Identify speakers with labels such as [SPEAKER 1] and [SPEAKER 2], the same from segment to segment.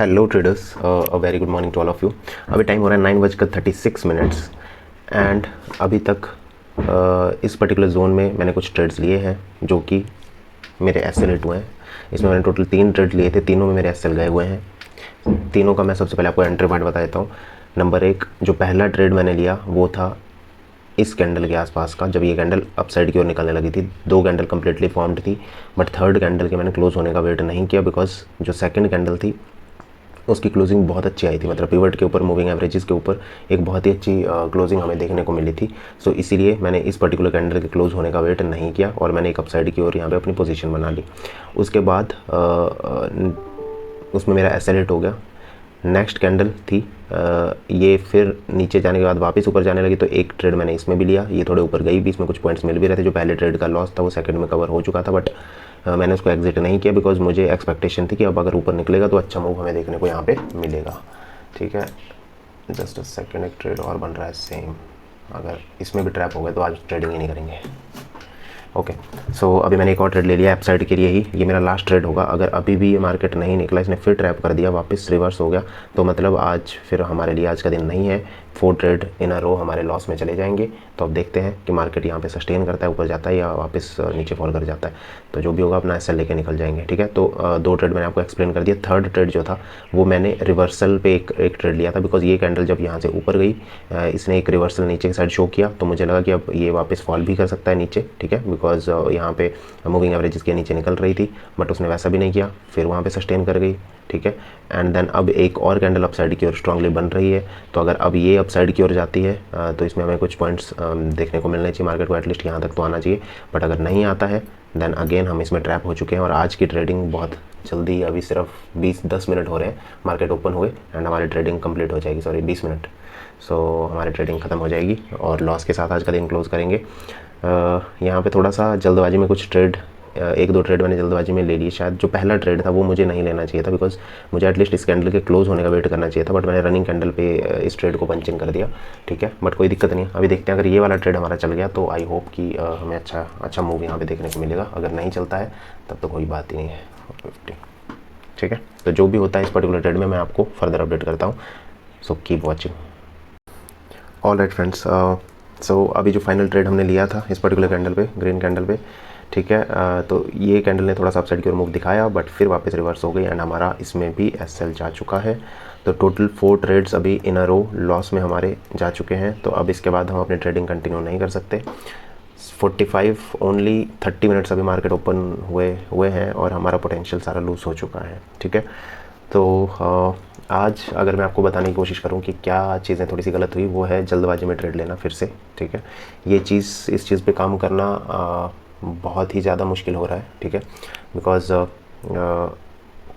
[SPEAKER 1] Hello traders, a very good morning to all of you. अभी time हो रहा है 9:36 एंड अभी तक इस पर्टिकुलर जोन में मैंने कुछ ट्रेड्स लिए हैं जो कि मेरे एसएल हिट हुए हैं। इसमें मैंने टोटल 3 ट्रेड लिए थे, तीनों में मेरे एसएल गए हुए हैं। तीनों का मैं सबसे पहले आपको एंट्री पॉइंट बता देता हूँ। नंबर 1, जो पहला ट्रेड मैंने लिया वो था इस कैंडल के आसपास का, जब ये कैंडल अपसाइड की ओर निकलने लगी थी। 2 कैंडल कंप्लीटली फॉर्म्ड थी, बट थर्ड कैंडल के मैंने क्लोज होने का वेट नहीं किया बिकॉज जो सेकंड कैंडल थी उसकी क्लोजिंग बहुत अच्छी आई थी। मतलब पिवट के ऊपर, मूविंग एवरेजेस के ऊपर एक बहुत ही अच्छी क्लोजिंग हमें देखने को मिली थी। सो इसीलिए मैंने इस पर्टिकुलर कैंडल के क्लोज होने का वेट नहीं किया और मैंने एक अपसाइड की ओर यहाँ पे अपनी पोजीशन बना ली। उसके बाद उसमें मेरा एसएल हिट हो गया। नेक्स्ट कैंडल थी ये फिर नीचे जाने के बाद वापस ऊपर जाने लगी, तो एक ट्रेड मैंने इसमें भी लिया। ये थोड़े ऊपर गई भी, इसमें कुछ पॉइंट्स मिल भी रहे थे। जो पहले ट्रेड का लॉस था वो सेकंड में कवर हो चुका था, बट मैंने उसको एग्जिट नहीं किया बिकॉज मुझे एक्सपेक्टेशन थी कि अब अगर ऊपर निकलेगा तो अच्छा मूव हमें देखने को यहाँ पे मिलेगा। ठीक है, जस्ट अ सेकेंड, एक ट्रेड और बन रहा है सेम। अगर इसमें भी ट्रैप हो गए तो आज ट्रेडिंग ही नहीं करेंगे। ओके, सो अभी मैंने एक और ट्रेड ले लिया अपसाइड के लिए ही। ये मेरा लास्ट ट्रेड होगा। अगर अभी भी ये मार्केट नहीं निकला, इसने फिर ट्रैप कर दिया, वापस रिवर्स हो गया, तो मतलब आज फिर हमारे लिए आज का दिन नहीं है। 4 ट्रेड इन अ रो हमारे लॉस में चले जाएंगे। तो अब देखते हैं कि मार्केट यहाँ पे सस्टेन करता है, ऊपर जाता है या वापस नीचे फॉल कर जाता है। तो जो भी होगा अपना एसएल लेके निकल जाएंगे। ठीक है, तो 2 ट्रेड मैंने आपको एक्सप्लेन कर दिया। थर्ड ट्रेड जो था वो मैंने रिवर्सल पे एक ट्रेड लिया था बिकॉज ये कैंडल जब यहाँ से ऊपर गई, इसने एक रिवर्सल नीचे की साइड शो किया, तो मुझे लगा कि अब ये वापस फॉल भी कर सकता है नीचे। ठीक है, बिकॉज यहाँ पे मूविंग एवरेजेस के नीचे निकल रही थी, बट उसने वैसा भी नहीं किया, फिर वहाँ पे सस्टेन कर गई। ठीक है, एंड देन अब एक और कैंडल अपसाइड की ओर स्ट्रांगली बन रही है। तो अगर अब ये अपसाइड की ओर जाती है तो इसमें हमें कुछ पॉइंट्स देखने को मिलने चाहिए। मार्केट को एटलीस्ट यहाँ तक तो आना चाहिए, बट अगर नहीं आता है देन अगेन हम इसमें ट्रैप हो चुके हैं। और आज की ट्रेडिंग बहुत जल्दी, अभी सिर्फ 20-10 मिनट हो रहे हैं मार्केट ओपन हुए एंड हमारी ट्रेडिंग कंप्लीट हो जाएगी। Sorry, 20 minute. सो हमारी ट्रेडिंग ख़त्म हो जाएगी और लॉस के साथ आज का दिन क्लोज करेंगे। यहाँ पे थोड़ा सा जल्दबाजी में कुछ ट्रेड, 1-2 ट्रेड मैंने जल्दबाजी में ले लिए। शायद जो पहला ट्रेड था वो मुझे नहीं लेना चाहिए था बिकॉज मुझे एटलीस्ट इस कैंडल के क्लोज होने का वेट करना चाहिए था, बट मैंने रनिंग कैंडल पे इस ट्रेड को पंचिंग कर दिया। ठीक है, बट कोई दिक्कत नहीं है। अभी देखते हैं, अगर ये वाला ट्रेड हमारा चल गया तो आई होप कि हमें अच्छा मूव यहाँ पे देखने को मिलेगा। अगर नहीं चलता है तब तो कोई बात ही नहीं है। 50। ठीक है, तो जो भी होता है इस पर्टिकुलर ट्रेड में मैं आपको फर्दर अपडेट करता हूँ। So keep watching. All right friends, so अभी जो फाइनल ट्रेड हमने लिया था इस पर्टिकुलर कैंडल पे, ग्रीन कैंडल पे, ठीक है, तो ये कैंडल ने थोड़ा सा अपसाइड की ओर मूव दिखाया बट फिर वापस रिवर्स हो गई एंड हमारा इसमें भी एसएल जा चुका है। तो टोटल 4 ट्रेड्स अभी इन अ रो लॉस में हमारे जा चुके हैं। तो अब इसके बाद हम अपनी ट्रेडिंग कंटिन्यू नहीं कर सकते। 45 ओनली 30 मिनट्स अभी मार्केट ओपन हुए हैं और हमारा पोटेंशियल सारा लूज़ हो चुका है। ठीक है, तो आज अगर मैं आपको बताने की कोशिश करूं कि क्या चीज़ें थोड़ी सी गलत हुई, वो है जल्दबाजी में ट्रेड लेना फिर से। ठीक है, ये चीज़, इस चीज़ पे काम करना बहुत ही ज़्यादा मुश्किल हो रहा है। ठीक है, बिकॉज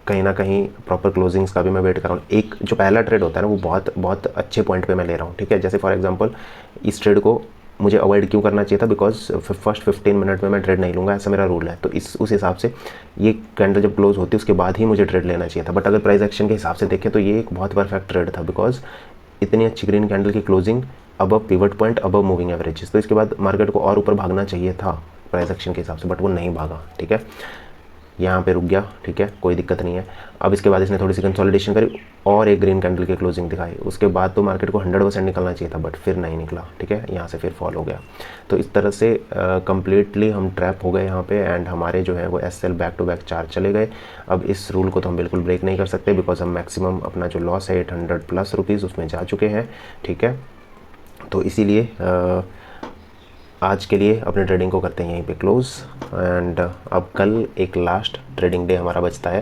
[SPEAKER 1] कहीं ना कहीं प्रॉपर क्लोजिंग्स का भी मैं वेट कर रहा हूँ। एक जो पहला ट्रेड होता है ना वो बहुत बहुत अच्छे पॉइंट पे मैं ले रहा हूँ। ठीक है, जैसे फॉर एग्जांपल इस ट्रेड को मुझे अवॉइड क्यों करना चाहिए था, बिकॉज फर्स्ट 15 मिनट में मैं ट्रेड नहीं लूँगा, ऐसा मेरा रूल है। तो उस हिसाब से ये कैंडल जब क्लोज होती है उसके बाद ही मुझे ट्रेड लेना चाहिए था। बट अगर प्राइस एक्शन के हिसाब से देखें तो ये एक बहुत परफेक्ट ट्रेड था बिकॉज इतनी अच्छी ग्रीन कैंडल की closing above pivot point, above moving averages, तो इसके बाद मार्केट को और ऊपर भागना चाहिए था प्राइस एक्शन के हिसाब से, बट वो नहीं भागा। ठीक है, यहाँ पे रुक गया। ठीक है, कोई दिक्कत नहीं है। अब इसके बाद इसने थोड़ी सी कंसोलिडेशन करी और एक ग्रीन कैंडल की क्लोजिंग दिखाई। उसके बाद तो मार्केट को 100% निकलना चाहिए था बट फिर नहीं निकला। ठीक है, यहाँ से फिर फॉल हो गया। तो इस तरह से कम्प्लीटली हम ट्रैप हो गए यहाँ पे एंड हमारे जो है वो एसएल बैक टू बैक 4 चले गए। अब इस रूल को तो हम बिल्कुल ब्रेक नहीं कर सकते बिकॉज हम मैक्सिमम अपना जो लॉस है 800+ रुपीज़ उसमें जा चुके हैं। ठीक है, तो इसीलिए आज के लिए अपने ट्रेडिंग को करते हैं यहीं पे क्लोज़ एंड अब कल एक लास्ट ट्रेडिंग डे हमारा बचता है।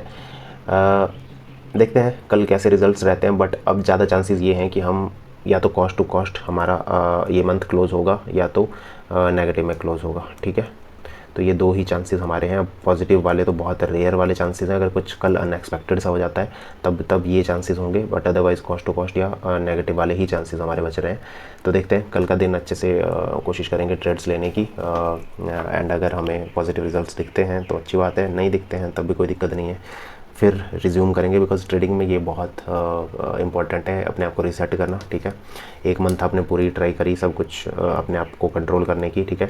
[SPEAKER 1] देखते हैं कल कैसे रिजल्ट्स रहते हैं, बट अब ज़्यादा चांसेस ये हैं कि हम या तो कॉस्ट टू कॉस्ट हमारा ये मंथ क्लोज़ होगा या तो नेगेटिव में क्लोज़ होगा। ठीक है, तो ये 2 ही चांसेस हमारे हैं। पॉजिटिव वाले तो बहुत रेयर वाले चांसेस हैं, अगर कुछ कल अनएक्सपेक्टेड सा हो जाता है तब ये चांसेस होंगे, but otherwise cost to cost या नेगेटिव वाले ही चांसेस हमारे बच रहे हैं। तो देखते हैं कल का दिन अच्छे से कोशिश करेंगे ट्रेड्स लेने की एंड अगर हमें पॉजिटिव रिजल्ट्स दिखते हैं तो अच्छी बात है, नहीं दिखते हैं तब भी कोई दिक्कत नहीं है, फिर रिज्यूम करेंगे बिकॉज ट्रेडिंग में ये बहुत इंपॉर्टेंट है अपने आप को रीसेट करना। ठीक है, 1 मंथ आपने पूरी ट्राई करी सब कुछ अपने आप को कंट्रोल करने की। ठीक है,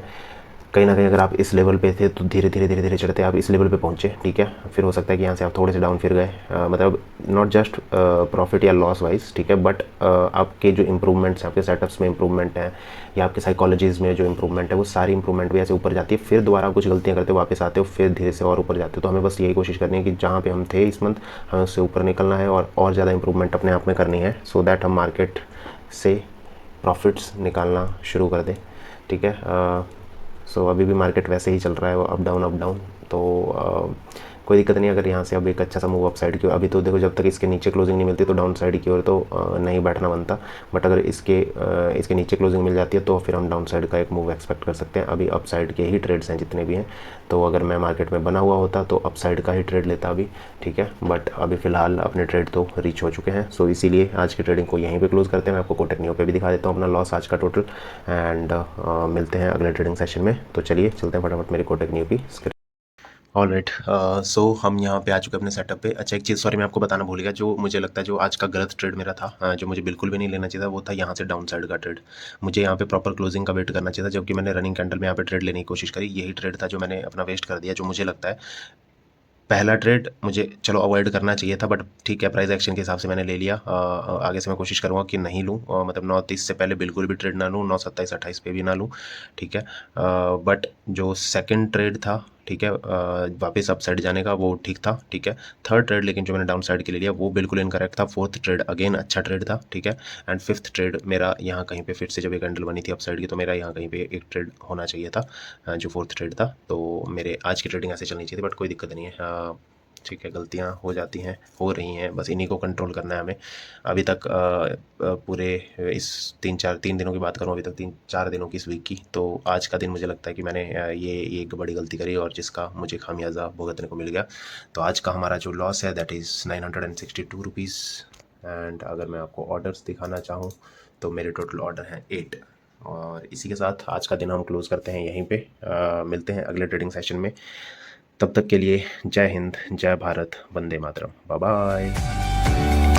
[SPEAKER 1] कहीं ना कहीं अगर आप इस लेवल पे थे तो धीरे धीरे धीरे धीरे चढ़ते आप इस लेवल पे पहुँचे, ठीक है। फिर हो सकता है कि यहाँ से आप थोड़े से डाउन फिर गए, मतलब नॉट जस्ट प्रॉफिट या लॉस वाइज, ठीक है, बट आपके जो इंप्रूवमेंट्स हैं, आपके सेटअप्स में इंप्रूवमेंट हैं या आपके साइकोलॉजीज में जो इंप्रूवमेंट है, वो सारी इंप्रूवमेंट भी ऐसे ऊपर जाती है। फिर दोबारा कुछ गलतियाँ करते हो, वापस आते हो, फिर धीरे से और ऊपर जाते हो। तो हमें बस यही कोशिश करनी है कि जहाँ पे हम थे इस मंथ, हमें उससे ऊपर निकलना है और ज़्यादा इंप्रूवमेंट अपने आप में करनी है, सो दैट हम मार्केट से प्रॉफिट्स निकालना शुरू कर दें, ठीक है। सो अभी भी मार्केट वैसे ही चल रहा है, वो अप डाउन। तो कोई दिक्कत नहीं अगर यहाँ से अब एक अच्छा सा मूव अप साइड की ओर। अभी तो देखो जब तक इसके नीचे क्लोजिंग नहीं मिलती तो डाउन साइड की ओर तो नहीं बैठना बनता, बट अगर इसके नीचे क्लोजिंग मिल जाती है तो फिर हम डाउन साइड का एक मूव एक्सपेक्ट कर सकते हैं। अभी अप साइड के ही ट्रेड्स हैं जितने भी हैं, तो अगर मैं मार्केट में बना हुआ होता तो अप साइड का ही ट्रेड लेता अभी, ठीक है। बट अभी फ़िलहाल अपने ट्रेड तो रीच हो चुके हैं, सो इसीलिए आज की ट्रेडिंग को यहीं पे क्लोज करते हैं। मैं आपको कोटक नियो पे भी दिखा देता हूँ अपना लॉस आज का टोटल, एंड मिलते हैं अगले ट्रेडिंग सेशन में। तो चलिए चलते हैं फटाफट मेरी कोटक नियो की स्क्रीन। ऑलराइट, सो हम यहाँ पे आ चुके हैं अपने सेटअप पे। अच्छा एक चीज़ सॉरी मैं आपको बताना भूल गया, जो मुझे लगता है जो आज का गलत ट्रेड मेरा था, जो मुझे बिल्कुल भी नहीं लेना चाहिए था, वो था यहाँ से डाउन साइड का ट्रेड। मुझे यहाँ पे प्रॉपर क्लोजिंग का वेट करना चाहिए था, जबकि मैंने रनिंग कैंडल में यहाँ पे ट्रेड लेने की कोशिश करी। यही ट्रेड था जो मैंने अपना वेस्ट कर दिया, जो मुझे लगता है पहला ट्रेड मुझे चलो अवॉइड करना चाहिए था, बट ठीक है प्राइस एक्शन के हिसाब से मैंने ले लिया। आगे से मैं कोशिश करूँगा कि नहीं लूँ, मतलब 9:30 से पहले बिल्कुल भी ट्रेड ना लूँ, 9:27-28 पे भी ना लूँ, ठीक है। बट जो सेकंड ट्रेड था, ठीक है, वापस अप साइड जाने का, वो ठीक था, ठीक है। थर्ड ट्रेड लेकिन जो मैंने डाउन साइड के ले लिया वो बिल्कुल इनकरेक्ट था। फोर्थ ट्रेड अगेन अच्छा ट्रेड था, ठीक है। एंड फिफ्थ ट्रेड मेरा यहाँ कहीं पे फिर से जब एक कैंडल बनी थी अप साइड की, तो मेरा यहाँ कहीं पे एक ट्रेड होना चाहिए था, जो फोर्थ ट्रेड था। तो मेरे आज की ट्रेडिंग ऐसे चलनी चाहिए थी, बट कोई दिक्कत नहीं है, ठीक है। गलतियाँ हो जाती हैं, हो रही हैं, बस इन्हीं को कंट्रोल करना है हमें। अभी तक पूरे इस 3 दिनों की बात करूँ, अभी तक 3-4 दिनों की इस वीक की, तो आज का दिन मुझे लगता है कि मैंने ये एक बड़ी गलती करी और जिसका मुझे खामियाजा भुगतने को मिल गया। तो आज का हमारा जो लॉस है दैट इज़ 962 रुपीज़। एंड अगर मैं आपको ऑर्डर्स दिखाना चाहूँ तो मेरे टोटल ऑर्डर हैं 8। और इसी के साथ आज का दिन हम क्लोज़ करते हैं यहीं पे। मिलते हैं अगले ट्रेडिंग सेशन में, तब तक के लिए जय हिंद, जय भारत, वंदे मातरम, बाय बाय।